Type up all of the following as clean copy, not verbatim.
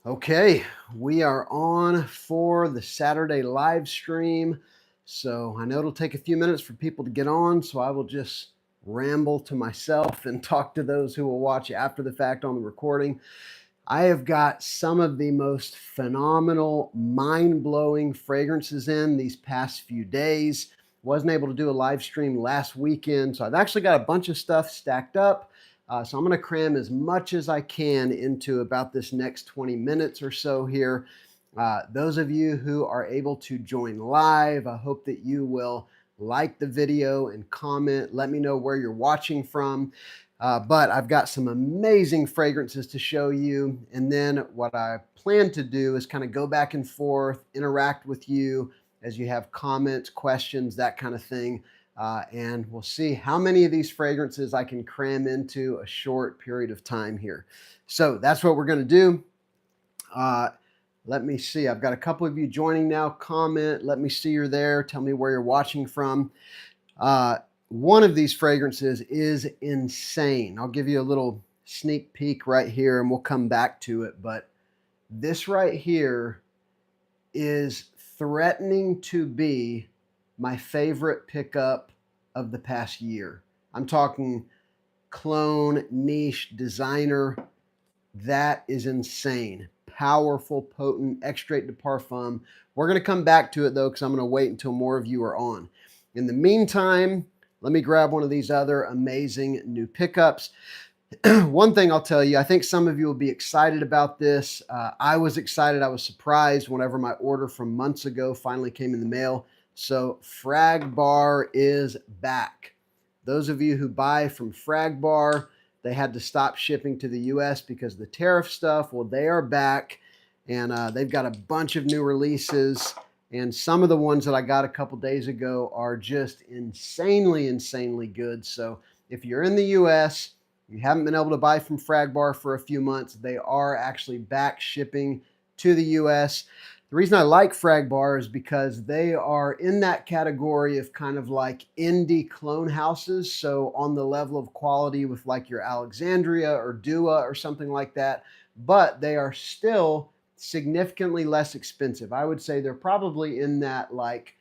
Okay, we are on for the Saturday live stream. So I know it'll take a few minutes for people to get on, so I will just ramble to myself and talk to those who will watch after the fact on the recording. I have got some of the most phenomenal, mind-blowing fragrances in these past few days. Wasn't able to do a live stream last weekend, so I've actually got a bunch of stuff stacked up. So I'm going to cram as much as I can into about this next 20 minutes or so here. Those of you who are able to join live, I hope that you will like the video and comment. Let me know where you're watching from. But I've got some amazing fragrances to show you. And then what I plan to do is kind of go back and forth, interact with you as you have comments, questions, that kind of thing. And we'll see how many of these fragrances I can cram into a short period of time here. So that's what we're going to do. Let me see. I've got a couple of you joining now. Comment. Let me see you're there. Tell me where you're watching from. One of these fragrances is insane. I'll give you a little sneak peek right here and we'll come back to it. But this right here is threatening to be my favorite pickup of the past year. I'm talking clone, niche, designer. That is insane. Powerful, potent, Extrait de Parfum. We're going to come back to it though, because I'm going to wait until more of you are on. In the meantime, let me grab one of these other amazing new pickups. One thing I'll tell you, I think some of you will be excited about this. I was excited. I was surprised whenever my order from months ago finally came in the mail. So Fragbar is back. Those of you who buy from Fragbar, they had to stop shipping to the US because of the tariff stuff. Well, they are back and they've got a bunch of new releases. And some of the ones that I got a couple days ago are just insanely good. So if you're in the US, you haven't been able to buy from Fragbar for a few months, they are actually back shipping to the US. The reason I like Fragbar is because they are in that category of kind of like indie clone houses. So on the level of quality with like your Alexandria or Dua or something like that, but they are still significantly less expensive. I would say they're probably in that like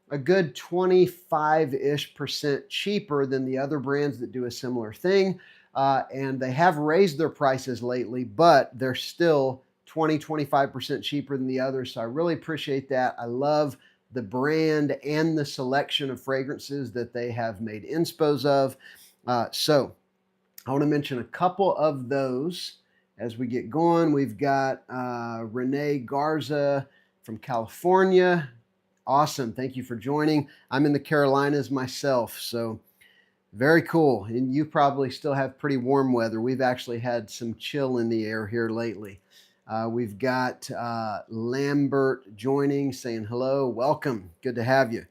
a good 25-ish% cheaper than the other brands that do a similar thing. And they have raised their prices lately, but they're still 20-25% cheaper than the others. So I really appreciate that. I love the brand and the selection of fragrances that they have made inspos of. So I want to mention a couple of those as we get going. We've got Renee Garza from California. Awesome. Thank you for joining. I'm in the Carolinas myself, so very cool. And you probably still have pretty warm weather. We've actually had some chill in the air here lately. We've got Lambert joining, saying hello. Welcome. Good to have you.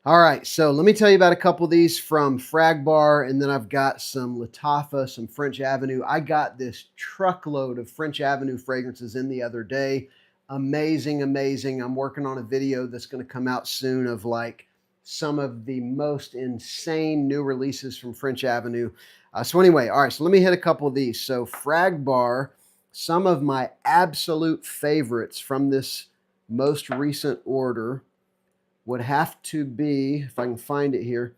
All right, so let me tell you about a couple of these from Fragbar, and then I've got some Lattafa, some French Avenue. I got this truckload of French Avenue fragrances in the other day. Amazing. I'm working on a video that's going to come out soon of like some of the most insane new releases from French Avenue. So anyway, all right, so let me hit a couple of these. So Fragbar, some of my absolute favorites from this most recent order would have to be, if I can find it here.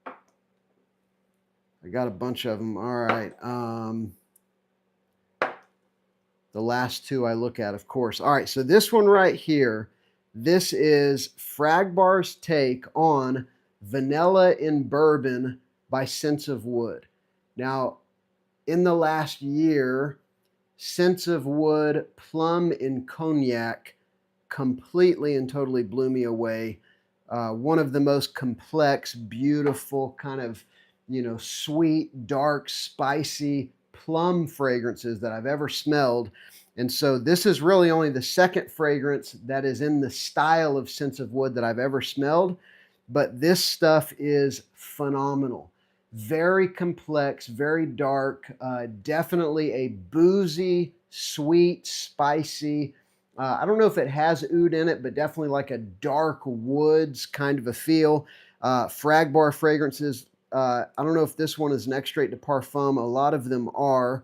I got a bunch of them. All right. The last two I look at, of course. All right, so this one right here, this is Fragbar's take on Vanilla in Bourbon by Scents of Wood. Now, in the last year, Scents of Wood, Plum in Cognac completely and totally blew me away. One of the most complex, beautiful, kind of, sweet, dark, spicy plum fragrances that I've ever smelled. And so this is really only the second fragrance that is in the style of Scents of Wood that I've ever smelled. But this stuff is phenomenal. Very complex, very dark, definitely a boozy, sweet, spicy. I don't know if it has oud in it, but definitely like a dark woods kind of a feel. Fragbar fragrances. I don't know if this one is an Extrait de Parfum. A lot of them are.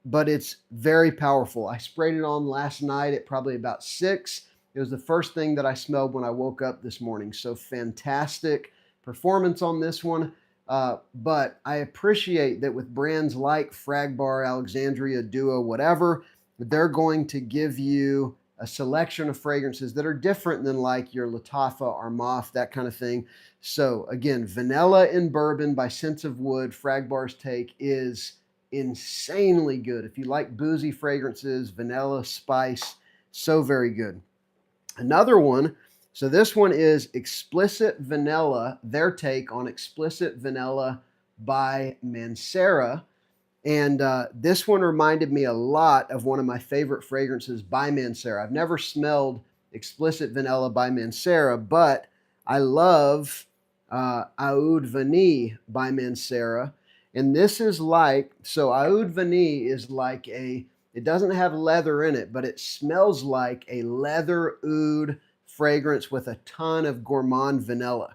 but it's very powerful. I sprayed it on last night at probably about 6. It was the first thing that I smelled when I woke up this morning. So fantastic performance on this one. But I appreciate that with brands like Fragbar, Alexandria, Duo, whatever, they're going to give you a selection of fragrances that are different than like your Lattafa, Aroma, that kind of thing. So again, Vanilla in Bourbon by Scents of Wood, Fragbar's take, is insanely good. If you like boozy fragrances, vanilla, spice, so very good. Another one, so this one is Explicit Vanilla, their take on Explicit Vanilla by Mancera. And this one reminded me a lot of one of my favorite fragrances by Mancera. I've never smelled Explicit Vanilla by Mancera, but I love Oud Vanille by Mancera. And this is like, so Oud Vanille is like it doesn't have leather in it, but it smells like a leather oud fragrance with a ton of gourmand vanilla.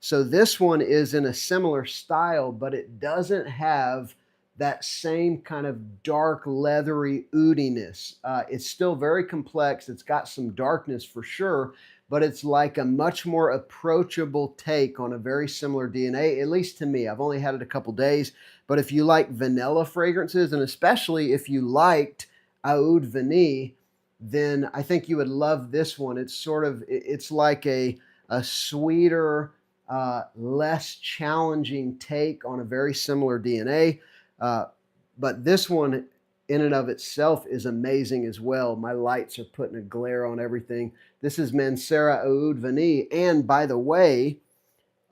So this one is in a similar style, but it doesn't have that same kind of dark, leathery oudiness. It's still very complex. It's got some darkness for sure, but it's like a much more approachable take on a very similar DNA, at least to me. I've only had it a couple days, but if you like vanilla fragrances, and especially if you liked Oud Vanille, then I think you would love this one. It's sort of, it's like a sweeter, less challenging take on a very similar DNA. But this one in and of itself is amazing as well. My lights are putting a glare on everything. This is Mancera Oud Vanille. And by the way,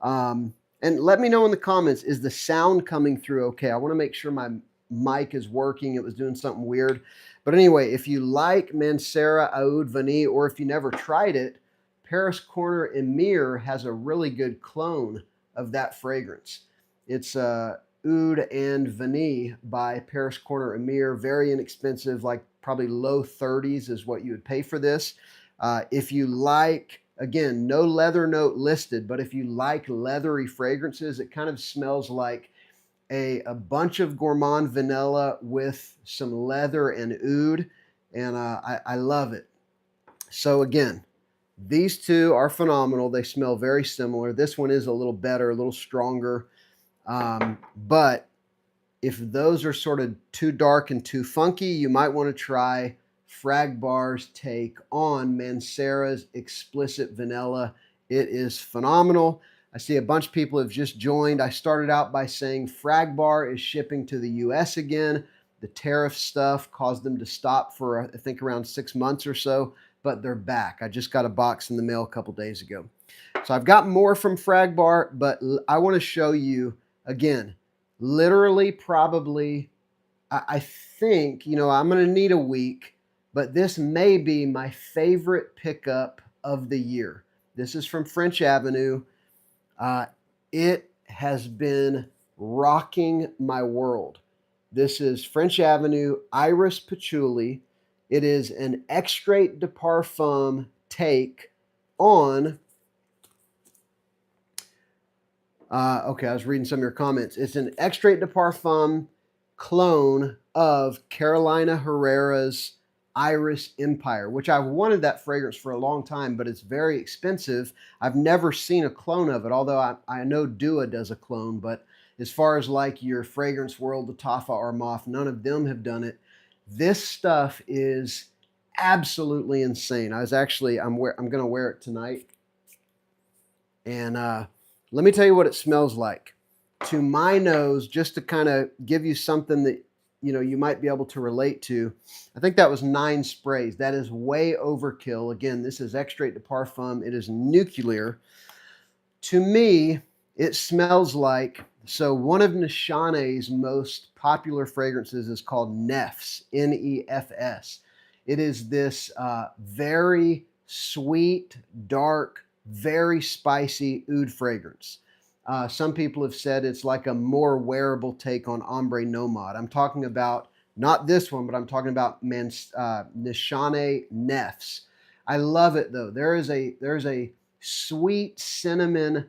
and let me know in the comments, is the sound coming through okay? I want to make sure my mic is working. It was doing something weird. But anyway, if you like Mancera Oud Vanille, or if you never tried it, Paris Corner Emir has a really good clone of that fragrance. It's Oud and Vanille by Paris Corner Emir. Very inexpensive, like probably low 30s is what you would pay for this. If you like, again, no leather note listed, but if you like leathery fragrances, it kind of smells like a bunch of gourmand vanilla with some leather and oud, and I love it. So again, these two are phenomenal. They smell very similar. This one is a little better, a little stronger. But if those are sort of too dark and too funky, you might want to try Fragbar's take on Mancera's Explicit Vanilla. It is phenomenal. I see a bunch of people have just joined. I started out by saying Fragbar is shipping to the US again. The tariff stuff caused them to stop for, I think, around 6 months or so, but they're back. I just got a box in the mail a couple days ago. So I've got more from Fragbar, but I want to show you, again, literally probably, I think, you know, I'm going to need a week, but this may be my favorite pickup of the year. This is from French Avenue. It has been rocking my world. This is French Avenue Iris Patchouli. It is an Extrait de Parfum take on, okay, I was reading some of your comments. It's an Extrait de Parfum clone of Carolina Herrera's Iris Empire, which I've wanted that fragrance for a long time, but it's very expensive. I've never seen a clone of it, although I know Dua does a clone, but as far as like your Fragrance World, Lattafa, or Moth, none of them have done it. This stuff is absolutely insane. I'm going to wear it tonight. And let me tell you what it smells like. To my nose, just to kind of give you something that you might be able to relate to. I think that was 9 sprays. That is way overkill. Again, this is Extrait de Parfum. It is nuclear. To me, it smells like, so one of Nishane's most popular fragrances is called Nefs, N-E-F-S. It is this very sweet, dark, very spicy oud fragrance. Some people have said it's like a more wearable take on Ombre Nomad. I'm talking about, not this one, but I'm talking about Nishane Nefs. I love it though. There is a sweet cinnamon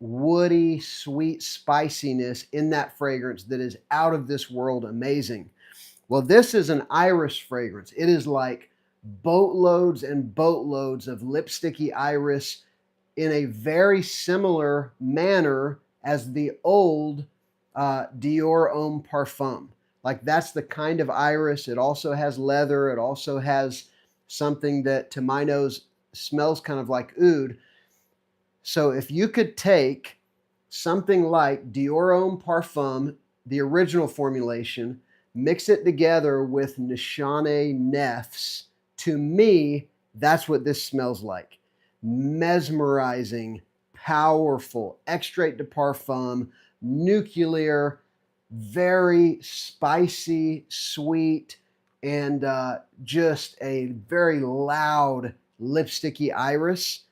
woody, sweet spiciness in that fragrance that is out of this world amazing. Well, this is an iris fragrance. It is like boatloads and boatloads of lipsticky iris in a very similar manner as the old Dior Homme Parfum. Like that's the kind of iris. It also has leather. It also has something that to my nose smells kind of like oud. So if you could take something like Dior Homme Parfum, the original formulation, mix it together with Nishane Nefs, to me, that's what this smells like. Mesmerizing, powerful, extrait de parfum, nuclear, very spicy, sweet, and just a very loud lipsticky iris.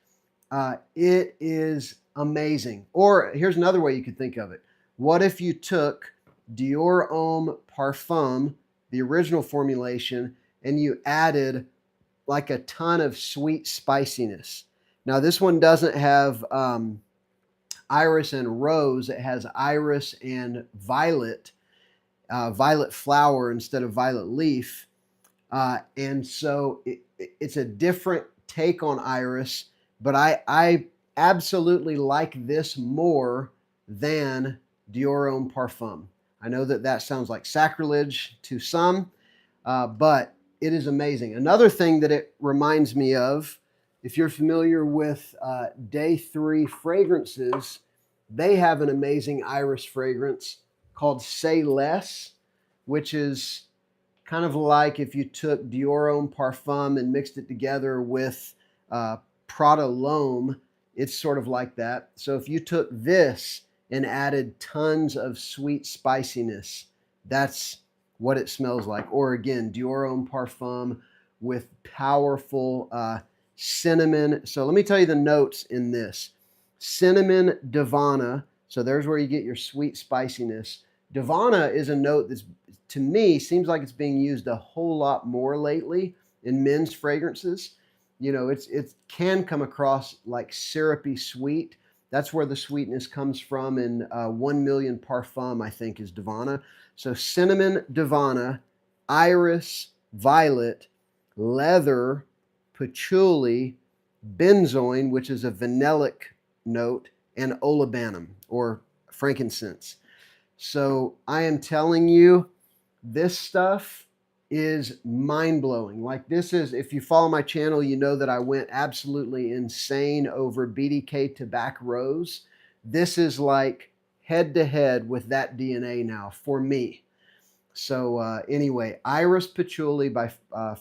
It is amazing. Or here's another way you could think of it. What if you took Dior Homme Parfum, the original formulation, and you added like a ton of sweet spiciness? Now, this one doesn't have iris and rose. It has iris and violet, violet flower instead of violet leaf. And so it's a different take on iris, but I absolutely like this more than Dior Homme Parfum. I know that that sounds like sacrilege to some, but it is amazing. Another thing that it reminds me of, if you're familiar with Day 3 fragrances, they have an amazing iris fragrance called Say Less, which is kind of like if you took Dior Homme Parfum and mixed it together with Prada L'Homme. It's sort of like that. So if you took this and added tons of sweet spiciness, that's what it smells like. Or again, Dior Homme Parfum with powerful cinnamon. So let me tell you the notes in this. Cinnamon Divana. So there's where you get your sweet spiciness. Divana is a note that's, to me, seems like it's being used a whole lot more lately in men's fragrances. You know, it can come across like syrupy sweet. That's where the sweetness comes from in 1 Million Parfum, I think, is Divana. So cinnamon Divana, iris, violet, leather, patchouli, benzoin, which is a vanillic note, and olibanum, or frankincense. So I am telling you, this stuff is mind-blowing. Like this is, if you follow my channel, you know that I went absolutely insane over BDK Tobacco Rose. This is like head-to-head with that DNA now for me. So anyway, Iris Patchouli by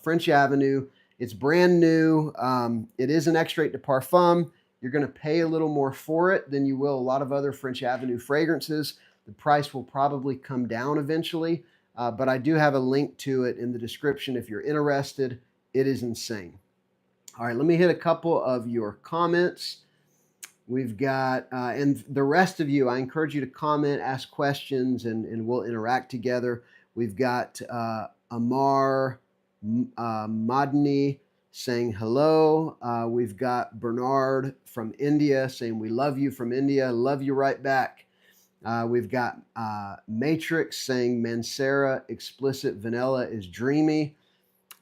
French Avenue. It's brand new. It is an extrait de parfum. You're going to pay a little more for it than you will a lot of other French Avenue fragrances. The price will probably come down eventually, but I do have a link to it in the description if you're interested. It is insane. All right, let me hit a couple of your comments. We've got, and the rest of you, I encourage you to comment, ask questions, and we'll interact together. We've got Amar Madni saying hello. We've got Bernard from India saying we love you from India. Love you right back. We've got Matrix saying Mancera Explicit Vanilla is dreamy.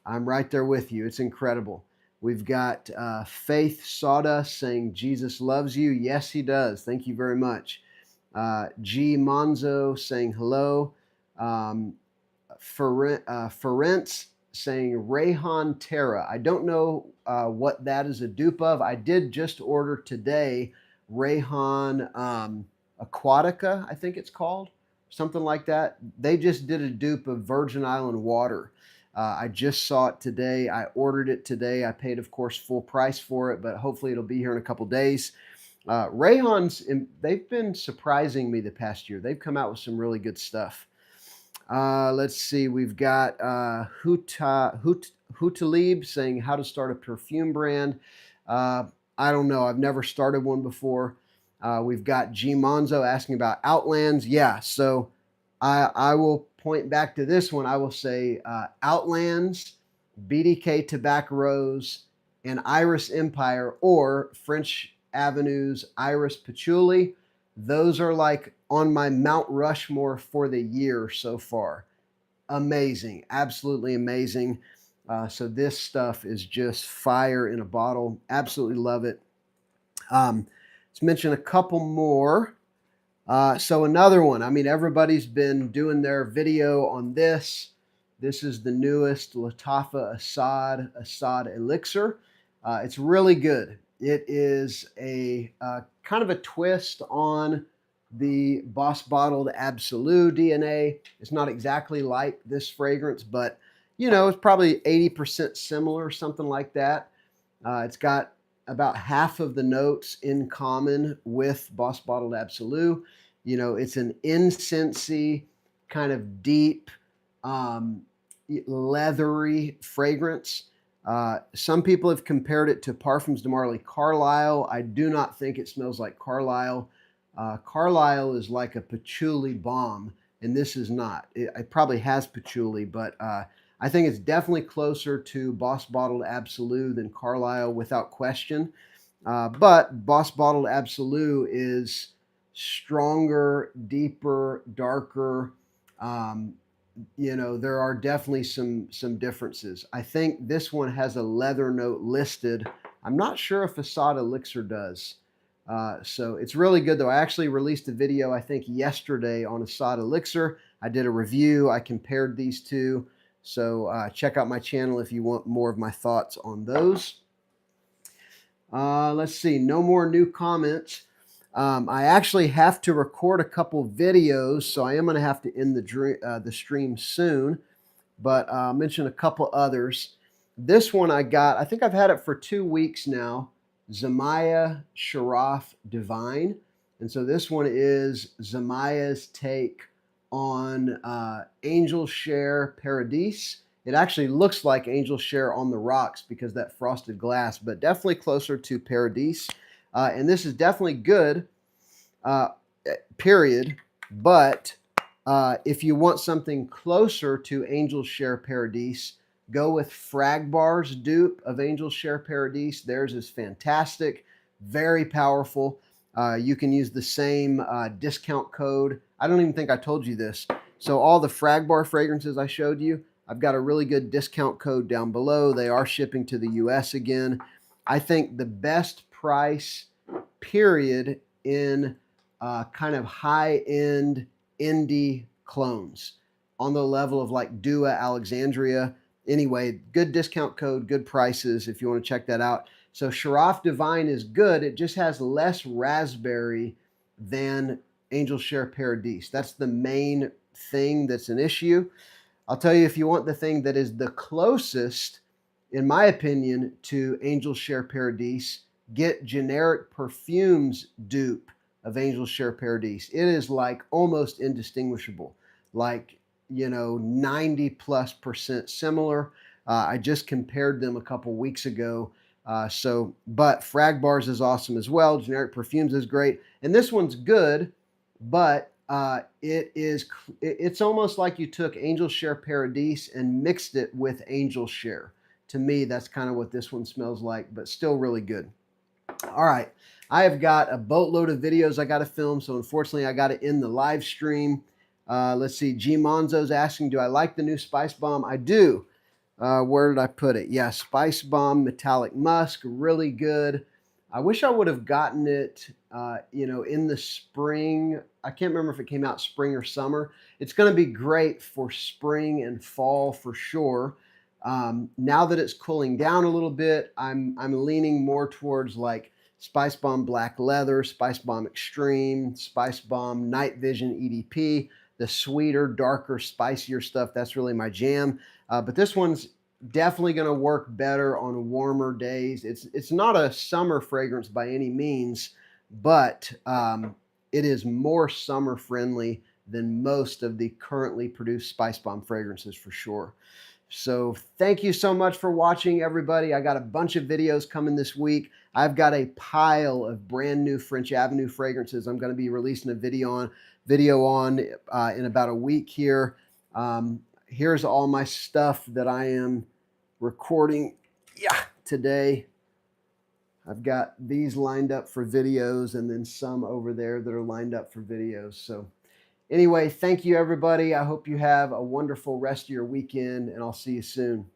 I'm right there with you. It's incredible. We've got Faith Sawdust saying Jesus loves you. Yes, he does. Thank you very much. G Monzo saying hello. Ferenc saying Rayhan Terra. I don't know what that is a dupe of. I did just order today Rayhan Aquatica, I think it's called, something like that. They just did a dupe of Virgin Island water. I just saw it today. I ordered it today. I paid, of course, full price for it, but hopefully it'll be here in a couple days. Rayhan's, they've been surprising me the past year. They've come out with some really good stuff. Let's see. We've got Hutalib saying how to start a perfume brand. I don't know. I've never started one before. We've got G Monzo asking about Outlands. Yeah, so I will point back to this one. I will say Outlands, BDK Tobacco Rose, and Iris Empire, or French Avenue's Iris Patchouli. Those are like on my Mount Rushmore for the year so far. Amazing, absolutely amazing. So this stuff is just fire in a bottle. Absolutely love it. Let's mention a couple more. So another one, I mean, everybody's been doing their video on this. This is the newest Lattafa Asad Elixir. It's really good. It is a kind of a twist on the Boss Bottled Absolute DNA. It's not exactly like this fragrance, but you know, it's probably 80% similar, something like that. It's got about half of the notes in common with Boss Bottled Absolute. You know, it's an incensey, kind of deep, leathery fragrance. Some people have compared it to Parfums de Marly Carlisle. I do not think it smells like Carlisle. Carlisle is like a patchouli bomb, and this is not. It probably has patchouli, but I think it's definitely closer to Boss Bottled Absolute than Carlisle without question. But Boss Bottled Absolute is stronger, deeper, darker. You know, there are definitely some differences. I think this one has a leather note listed. I'm not sure if Asad Elixir does. So it's really good though. I actually released a video, I think yesterday, on Asad Elixir. I did a review. I compared these two. So check out my channel if you want more of my thoughts on those. Let's see, no more new comments. I actually have to record a couple videos, so I am going to have to end the stream soon. But I'll mention a couple others. This one I got, I think I've had it for 2 weeks now. Zamaya Sharaf Divine. And so this one is Zamaya's take on Angel Share Paradise. It actually looks like Angel Share on the rocks because that frosted glass, but definitely closer to Paradise. And this is definitely good, period. But if you want something closer to Angel Share Paradise, go with Fragbar's dupe of Angel Share Paradise. Theirs is fantastic, very powerful. You can use the same discount code. I don't even think I told you this. So all the Fragbar fragrances I showed you, I've got a really good discount code down below. They are shipping to the US again. I think the best price, period, in kind of high-end indie clones on the level of like Dua, Alexandria. Anyway, good discount code, good prices if you want to check that out. So Sharaf Divine is good. It just has less raspberry than Angel Share Paradise. That's the main thing that's an issue. I'll tell you, if you want the thing that is the closest, in my opinion, to Angel Share Paradise, get generic Perfumes dupe of Angel Share Paradise. It is like almost indistinguishable, like, you know, 90+% similar. I just compared them a couple weeks ago. But Fragbar's is awesome as well. Generic Perfumes is great. And this one's good, but it's almost like you took Angel Share Paradise and mixed it with Angel Share. To me, that's kind of what this one smells like, but still really good. All right, I have got a boatload of videos I got to film, so unfortunately I got to end the live stream. Let's see, G Monzo's asking, do I like the new Spice Bomb? I do. Where did I put it? Yeah, Spice Bomb Metallic Musk, really good. I wish I would have gotten it, you know, in the spring. I can't remember if it came out spring or summer. It's going to be great for spring and fall for sure. Now that it's cooling down a little bit, I'm leaning more towards like Spice Bomb Black Leather, Spice Bomb Extreme, Spice Bomb Night Vision EDP, the sweeter, darker, spicier stuff. That's really my jam. But this one's definitely going to work better on warmer days. It's not a summer fragrance by any means, but it is more summer friendly than most of the currently produced Spice Bomb fragrances for sure. So thank you so much for watching, everybody. I got a bunch of videos coming this week. I've got a pile of brand new French Avenue fragrances I'm going to be releasing a video on in about a week here. Here's all my stuff that I am recording today. I've got these lined up for videos and then some over there that are lined up for videos. So anyway, thank you everybody. I hope you have a wonderful rest of your weekend and I'll see you soon.